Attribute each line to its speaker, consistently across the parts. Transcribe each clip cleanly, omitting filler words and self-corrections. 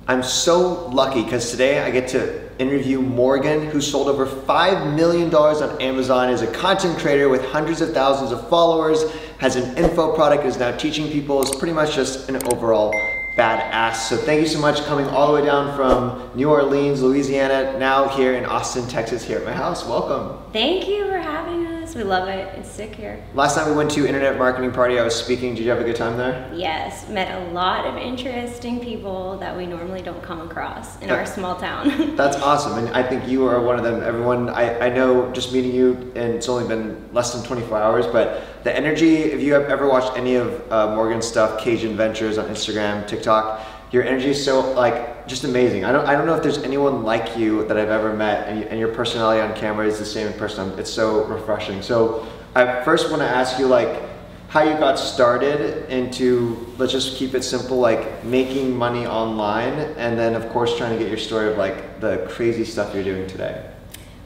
Speaker 1: I'm so lucky because today I get to interview Morgan, who sold over $5 million on Amazon, is a content creator with hundreds of thousands of followers, has an info product, is now teaching people, is pretty much just an overall badass. So thank you so much coming all the way down from New Orleans, Louisiana, now here in Austin, Texas, here at my house. Welcome.
Speaker 2: Thank you for having us. We love it. It's sick here.
Speaker 1: Last time we went to Internet Marketing Party, I was speaking. Did you have a good time there?
Speaker 2: Yes, met a lot of interesting people that we normally don't come across in our small town.
Speaker 1: That's awesome, and I think you are one of them. Everyone, I know just meeting you, and it's only been less than 24 hours, but the energy, if you have ever watched any of Morgan's stuff, Cajun Ventures on Instagram, TikTok, your energy is so like just amazing. I don't know if there's anyone like you that I've ever met, and your personality on camera is the same in person. It's so refreshing. So I first want to ask you like how you got started into, let's just keep it simple, like making money online, and then of course trying to get your story of like the crazy stuff you're doing today.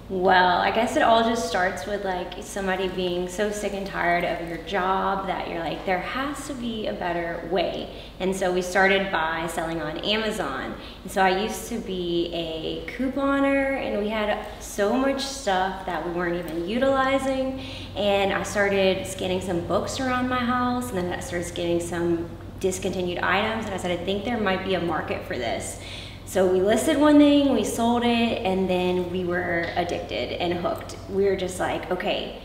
Speaker 2: Well, I guess it all just starts with like somebody being so sick and tired of your job that you're like, there has to be a better way. And so we started by selling on Amazon. And so I used to be a couponer, and we had so much stuff that we weren't even utilizing. And I started scanning some books around my house, and then I started scanning some discontinued items, and I said, I think there might be a market for this. So we listed one thing, we sold it, and then we were addicted and hooked. We were just like, okay,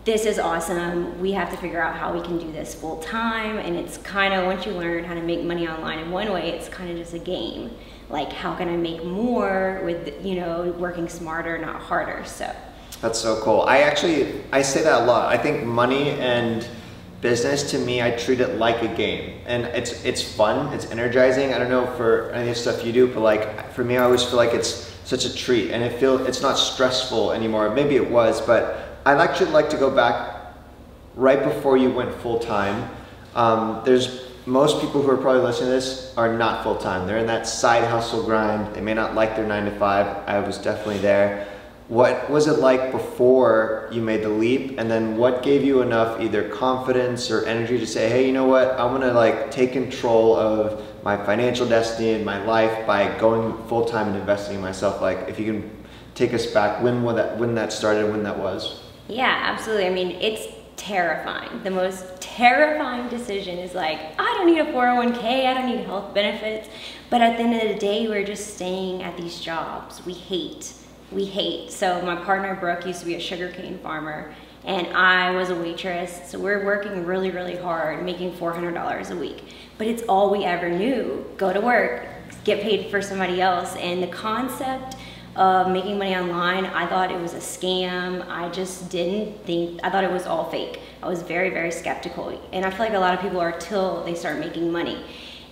Speaker 2: this is awesome. We have to figure out how we can do this full time. And it's kind of, once you learn how to make money online in one way, it's kind of just a game. Like, how can I make more with, you know, working smarter, not harder, so.
Speaker 1: That's so cool. I say that a lot. I think money and business, to me, I treat it like a game, and it's fun, it's energizing. I don't know for any of the stuff you do, but like for me, I always feel like it's such a treat, and it's not stressful anymore. Maybe it was, but I'd actually like to go back right before you went full time. There's most people who are probably listening to this are not full time. They're in that side hustle grind. They may not like their 9 to 5. I was definitely there. What was it like before you made the leap, and then what gave you enough either confidence or energy to say, hey, you know what, I'm gonna like take control of my financial destiny and my life by going full-time and investing in myself? Like, if you can take us back, when that started, when that was.
Speaker 2: Yeah, absolutely. I mean, it's terrifying. The most terrifying decision is like, I don't need a 401k, I don't need health benefits, but at the end of the day, we're just staying at these jobs we hate. So my partner Brooke used to be a sugarcane farmer, and I was a waitress. So we're working really, really hard, making $400 a week. But it's all we ever knew. Go to work, get paid for somebody else. And the concept of making money online, I thought it was a scam. I just didn't think, I thought it was all fake. I was very, very skeptical. And I feel like a lot of people are till they start making money.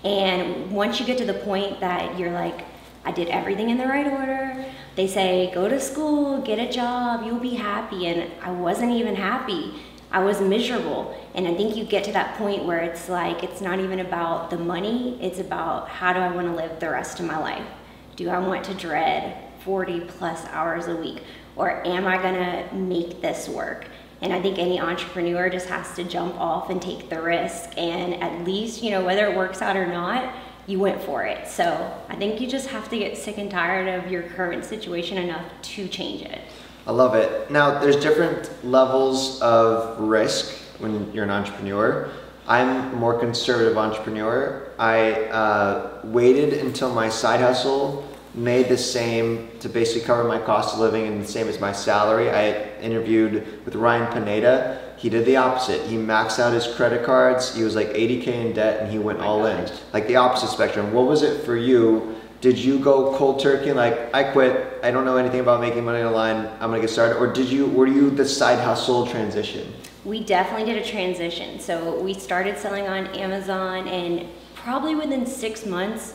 Speaker 2: And once you get to the point that you're like, I did everything in the right order. They say, go to school, get a job, you'll be happy. And I wasn't even happy. I was miserable. And I think you get to that point where it's like, it's not even about the money, it's about how do I want to live the rest of my life? Do I want to dread 40 plus hours a week? Or am I gonna make this work? And I think any entrepreneur just has to jump off and take the risk. And at least, you know, whether it works out or not, you went for it. So I think you just have to get sick and tired of your current situation enough to change it.
Speaker 1: I love it. Now, there's different levels of risk when you're an entrepreneur. I'm a more conservative entrepreneur. I waited until my side hustle made the same to basically cover my cost of living and the same as my salary. I interviewed with Ryan Pineda. He did the opposite. He maxed out his credit cards. He was like 80K in debt, and he went all in. Like the opposite spectrum. What was it for you? Did you go cold turkey and like, I quit, I don't know anything about making money online, I'm gonna get started? Or were you the side hustle transition?
Speaker 2: We definitely did a transition. So we started selling on Amazon, and probably within 6 months,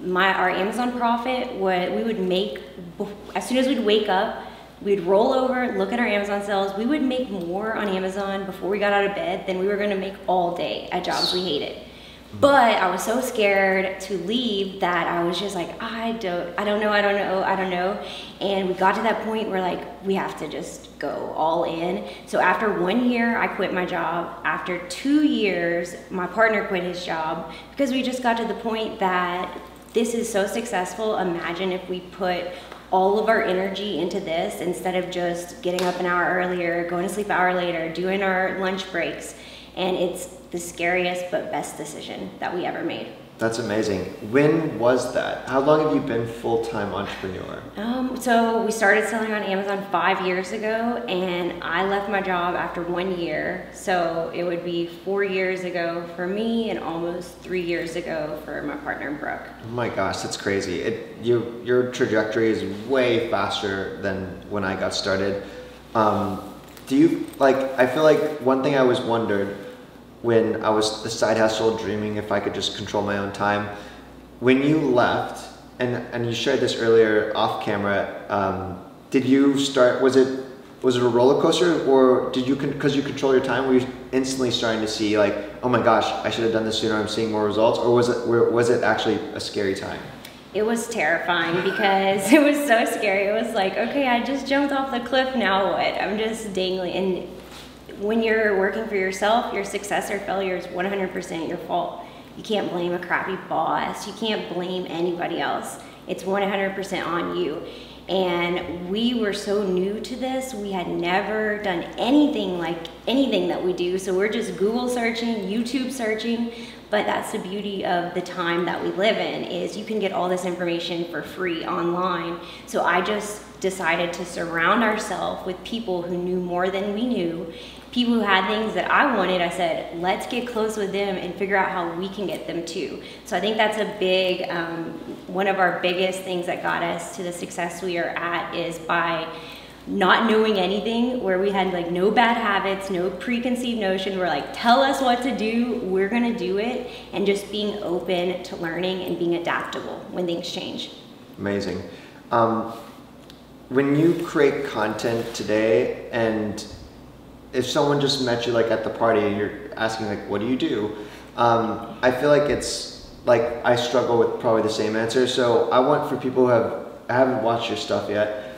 Speaker 2: our Amazon profit, we would make, as soon as we'd wake up, we'd roll over, look at our Amazon sales. We would make more on Amazon before we got out of bed than we were gonna make all day at jobs we hated. But I was so scared to leave that I was just like, I don't know. And we got to that point where like, we have to just go all in. So after 1 year, I quit my job. After 2 years, my partner quit his job because we just got to the point that this is so successful. Imagine if we put all of our energy into this instead of just getting up an hour earlier, going to sleep an hour later, doing our lunch breaks. And it's the scariest but best decision that we ever made.
Speaker 1: That's amazing. When was that? How long have you been full-time entrepreneur?
Speaker 2: So we started selling on Amazon 5 years ago, and I left my job after 1 year. So it would be 4 years ago for me and almost 3 years ago for my partner, Brooke.
Speaker 1: Oh my gosh, that's crazy. Your trajectory is way faster than when I got started. Do you, like, I feel like one thing I always wondered when I was the side hustle dreaming if I could just control my own time, when you left, and you shared this earlier off camera, did you start, was it a roller coaster, or did you, because you control your time, were you instantly starting to see like, oh my gosh, I should have done this sooner, I'm seeing more results, or was it actually a scary time?
Speaker 2: It was terrifying because it was so scary. It was like, okay, I just jumped off the cliff, now what? I'm just dangling. And when you're working for yourself, your success or failure is 100% your fault. You can't blame a crappy boss. You can't blame anybody else. It's 100% on you. And we were so new to this. We had never done anything like anything that we do. So we're just Google searching, YouTube searching. But that's the beauty of the time that we live in, is you can get all this information for free online. So I just decided to surround ourselves with people who knew more than we knew, people who had things that I wanted. I said, let's get close with them and figure out how we can get them too. So I think that's a big, one of our biggest things that got us to the success we are at, is by not knowing anything, where we had like no bad habits, no preconceived notion. We're like, tell us what to do, we're gonna do it, and just being open to learning and being adaptable when things change.
Speaker 1: Amazing. When you create content today, and if someone just met you like at the party and you're asking like, what do you do? I feel like it's like, I struggle with probably the same answer. So I want, for people who haven't watched your stuff yet,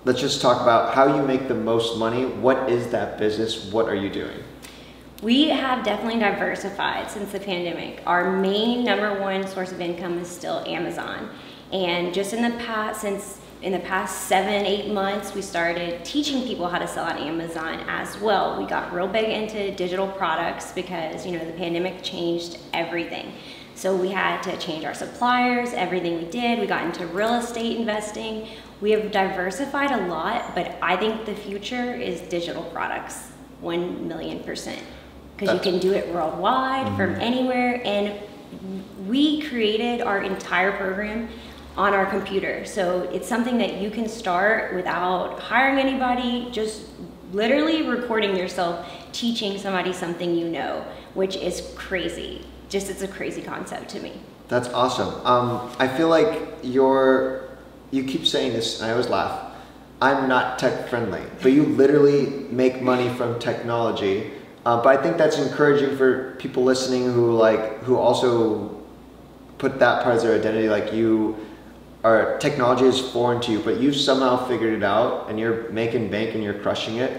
Speaker 1: let's just talk about how you make the most money. What is that business? What are you doing?
Speaker 2: We have definitely diversified since the pandemic. Our main #1 source of income is still Amazon. And just in the past 7-8 months, we started teaching people how to sell on Amazon as well. We got real big into digital products because, you know, the pandemic changed everything. So we had to change our suppliers, everything we did. We got into real estate investing. We have diversified a lot, but I think the future is digital products, 1,000,000%. Because you can do it worldwide, from anywhere. And we created our entire program on our computer. So it's something that you can start without hiring anybody, just literally recording yourself teaching somebody something you know, which is crazy. Just, it's a crazy concept to me.
Speaker 1: That's awesome. I feel like you keep saying this, and I always laugh, I'm not tech friendly, but you literally make money from technology. But I think that's encouraging for people listening who also put that part as their identity, like technology is foreign to you, but you've somehow figured it out and you're making bank and you're crushing it.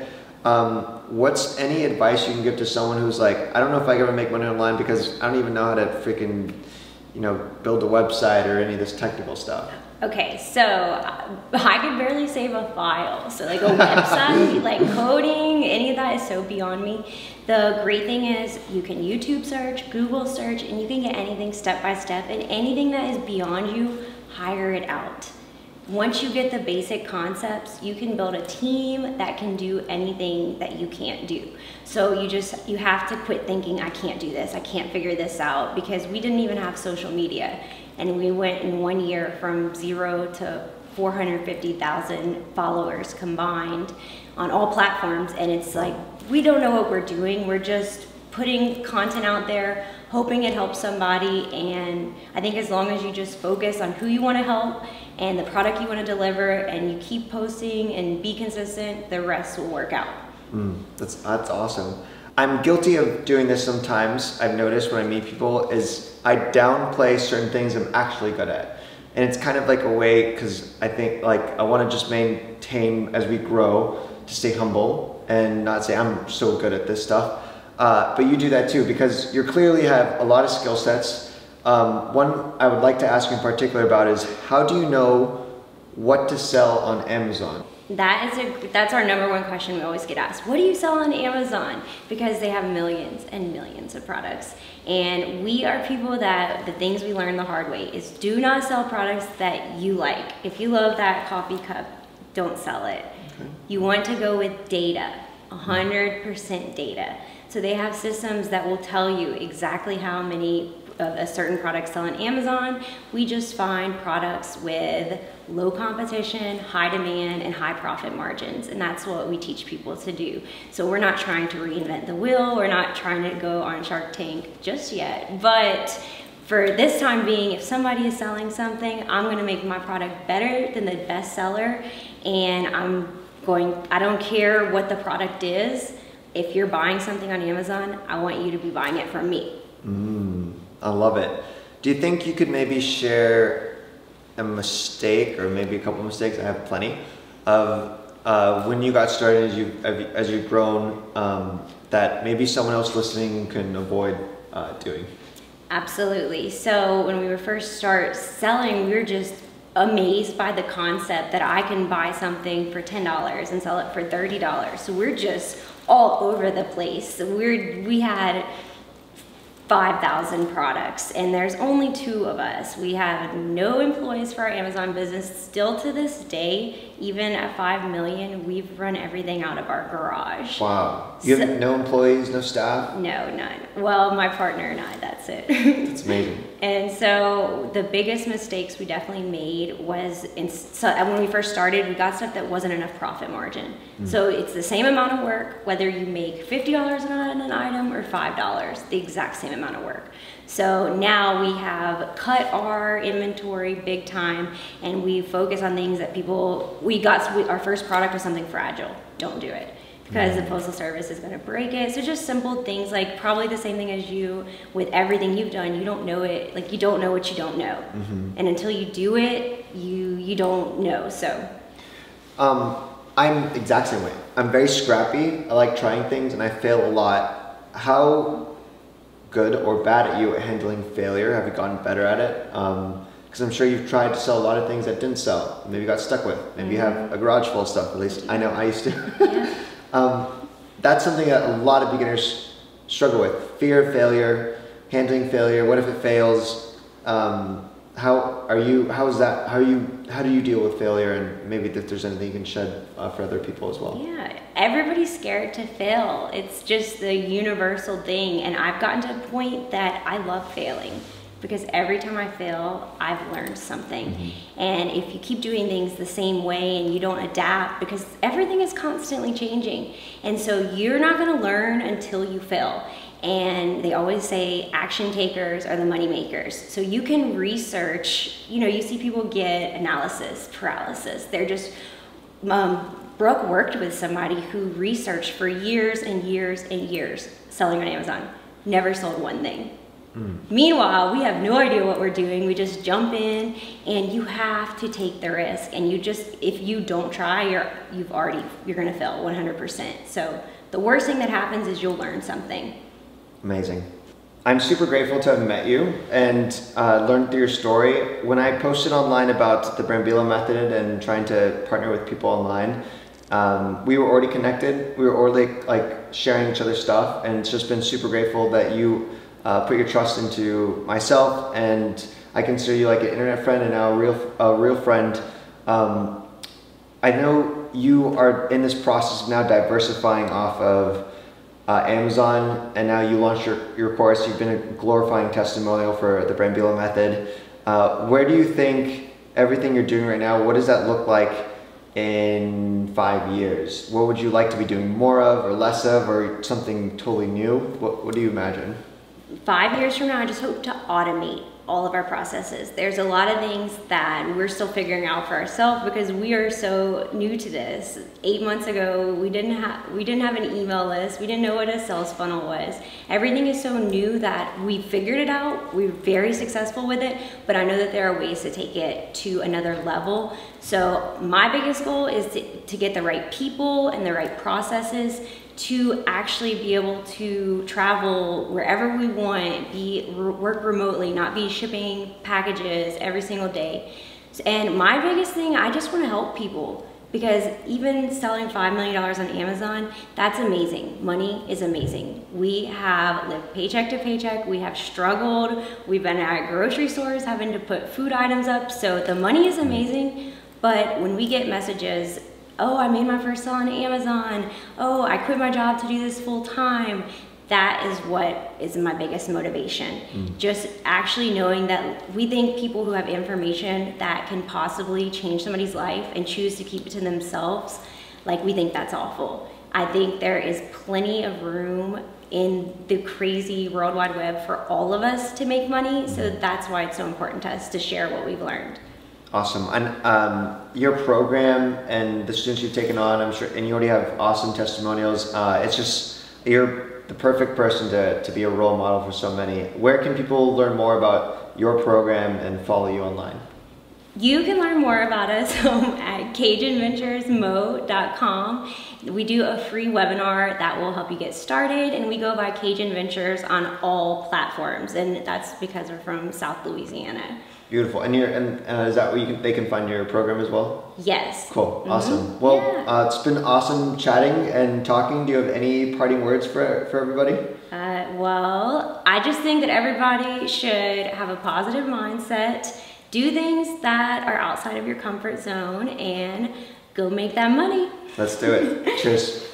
Speaker 1: What's any advice you can give to someone who's like, I don't know if I can ever make money online because I don't even know how to freaking, build a website or any of this technical stuff?
Speaker 2: Okay, so I could barely save a file. So like a website, like coding, any of that is so beyond me. The great thing is you can YouTube search, Google search, and you can get anything step by step, and anything that is beyond you, hire it out. Once you get the basic concepts, you can build a team that can do anything that you can't do. So you have to quit thinking, I can't do this, I can't figure this out, because we didn't even have social media. And we went in 1 year from 0 to 450,000 followers combined on all platforms. And it's like, we don't know what we're doing. We're just putting content out there, hoping it helps somebody. And I think as long as you just focus on who you want to help and the product you want to deliver, and you keep posting and be consistent, the rest will work out.
Speaker 1: That's awesome. I'm guilty of doing this sometimes. I've noticed when I meet people is I downplay certain things I'm actually good at. And it's kind of like a way, because I think I want to just maintain as we grow, to stay humble and not say I'm so good at this stuff. But you do that too, because you clearly have a lot of skill sets. One I would like to ask you in particular about is, how do you know what to sell on Amazon?
Speaker 2: That's our number one question we always get asked. What do you sell on Amazon? Because they have millions and millions of products. And we are people that, the things we learn the hard way is, do not sell products that you like. If you love that coffee cup, don't sell it. Okay. You want to go with data, 100% data. So they have systems that will tell you exactly how many of a certain product sell on Amazon. We just find products with low competition, high demand, and high profit margins. And that's what we teach people to do. So we're not trying to reinvent the wheel. We're not trying to go on Shark Tank just yet. But for this time being, if somebody is selling something, I'm gonna make my product better than the best seller. And I don't care what the product is. If you're buying something on Amazon, I want you to be buying it from me.
Speaker 1: I love it. Do you think you could maybe share a mistake, or maybe a couple of mistakes, I have plenty, of when you got started, as you've grown, that maybe someone else listening can avoid doing?
Speaker 2: Absolutely. So when we were first start selling, we were just amazed by the concept that I can buy something for $10 and sell it for $30. So we're just all over the place. We had 5,000 products, and there's only 2 of us. We have no employees for our Amazon business. Still to this day, even at 5 million, we've run everything out of our garage.
Speaker 1: Wow. You have no employees, no staff?
Speaker 2: No, none. Well, my partner and I, that's it.
Speaker 1: That's amazing.
Speaker 2: And so the biggest mistakes we definitely made was, when we first started, we got stuff that wasn't enough profit margin. So it's the same amount of work, whether you make $50 on an item or $5, the exact same amount of work. So now we have cut our inventory big time, and we focus on things that our first product was something fragile. Don't do it, because the Postal Service is going to break it. So just simple things, like probably the same thing as you with everything you've done. You don't know it, like you don't know what you don't know. And until you do it, you don't know. So
Speaker 1: I'm the exact same way. I'm very scrappy. I like trying things, and I fail a lot. How good or bad at you at handling failure? Have you gotten better at it? Because I'm sure you've tried to sell a lot of things that didn't sell. Maybe you got stuck with. Maybe you have a garage full of stuff. At least I know I used to. That's something that a lot of beginners struggle with. Fear of failure, handling failure. What if it fails? How do you deal with failure, and maybe if there's anything you can shed for other people as well?
Speaker 2: Yeah, everybody's scared to fail. It's just the universal thing, and I've gotten to a point that I love failing, because every time I fail, I've learned something. And if you keep doing things the same way and you don't adapt, because everything is constantly changing, and so you're not going to learn until you fail. And they always say action takers are the money makers. So you can research, you see people get analysis paralysis. They're just, Brooke worked with somebody who researched for years and years and years selling on Amazon. Never sold one thing. Meanwhile, we have no idea what we're doing. We just jump in, and you have to take the risk. And if you don't try, you're gonna fail 100%. So the worst thing that happens is you'll learn something.
Speaker 1: Amazing. I'm super grateful to have met you and learned through your story. When I posted online about the Brambilla method and trying to partner with people online, we were already connected. We were already sharing each other's stuff, and it's just been super grateful that you put your trust into myself, and I consider you like an internet friend and now a real friend. I know you are in this process of now diversifying off of Amazon, and now you launched your course. You've been a glorifying testimonial for the Brambilla method. Where do you think everything you're doing right now, what does that look like in 5 years? What would you like to be doing more of, or less of, or something totally new? What do you imagine?
Speaker 2: 5 years from now, I just hope to automate all of our processes. There's a lot of things that we're still figuring out for ourselves, because we are so new to this. 8 months ago, we didn't have an email list. We didn't know what a sales funnel was. Everything is so new that we figured it out. We're very successful with it, but I know that there are ways to take it to another level. So my biggest goal is to get the right people and the right processes to actually be able to travel wherever we want, work remotely, not be shipping packages every single day. And my biggest thing, I just want to help people, because even selling $5 million on Amazon, that's amazing. Money is amazing. We have lived paycheck to paycheck. We have struggled. We've been at grocery stores having to put food items up. So the money is amazing. But when we get messages, oh, I made my first sale on Amazon. Oh, I quit my job to do this full time. That is what is my biggest motivation. Just actually knowing that we think people who have information that can possibly change somebody's life and choose to keep it to themselves, like, we think that's awful. I think there is plenty of room in the crazy World Wide Web for all of us to make money. So that's why it's so important to us to share what we've learned.
Speaker 1: Awesome. And your program and the students you've taken on, I'm sure, and you already have awesome testimonials. It's just, you're the perfect person to be a role model for so many. Where can people learn more about your program and follow you online?
Speaker 2: You can learn more about us at CajunVenturesMo.com. We do a free webinar that will help you get started, and we go by Cajun Ventures on all platforms, and that's because we're from South Louisiana.
Speaker 1: Beautiful. And is that where they can find your program as well?
Speaker 2: Yes.
Speaker 1: Cool. Awesome. Well, yeah. It's been awesome chatting and talking. Do you have any parting words for everybody?
Speaker 2: Well, I just think that everybody should have a positive mindset, do things that are outside of your comfort zone, and go make that money.
Speaker 1: Let's do it. Cheers.